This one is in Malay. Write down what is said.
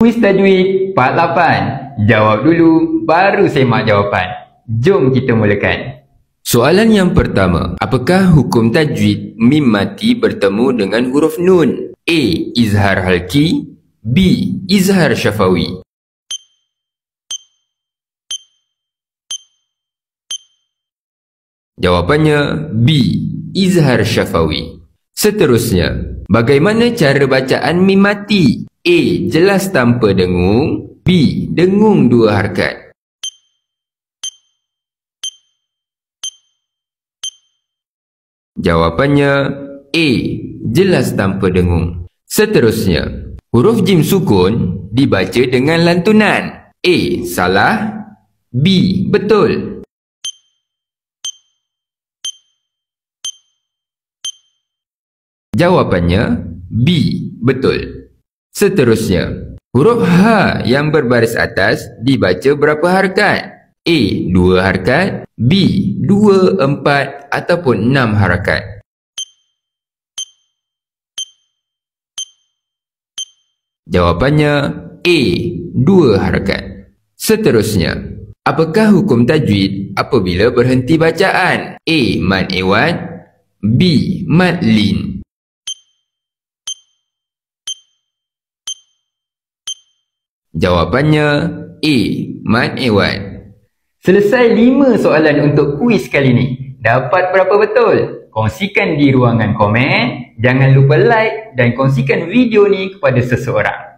Kuis Tajwid Part 8. Jawab dulu, baru semak jawapan. Jom kita mulakan. Soalan yang pertama. Apakah hukum tajwid mim mati bertemu dengan huruf nun? A. Izhar halki, B. Izhar syafawi. Jawapannya B. Izhar syafawi. Seterusnya, bagaimana cara bacaan mim mati? A. Jelas tanpa dengung, B. Dengung 2 harakat. Jawapannya A. Jelas tanpa dengung. Seterusnya, huruf jim sukun dibaca dengan lantunan. A. Salah, B. Betul. Jawapannya B. Betul. Seterusnya, huruf H yang berbaris atas dibaca berapa harakat? A. 2 harakat, B. 2, 4 ataupun 6 harakat. Jawapannya A. 2 harakat. Seterusnya, apakah hukum tajwid apabila berhenti bacaan? A. Mad iwad, B. Mad lin. Jawapannya A. Mad iwad. Selesai 5 soalan untuk kuis kali ni. Dapat berapa betul? Kongsikan di ruangan komen. Jangan lupa like dan kongsikan video ni kepada seseorang.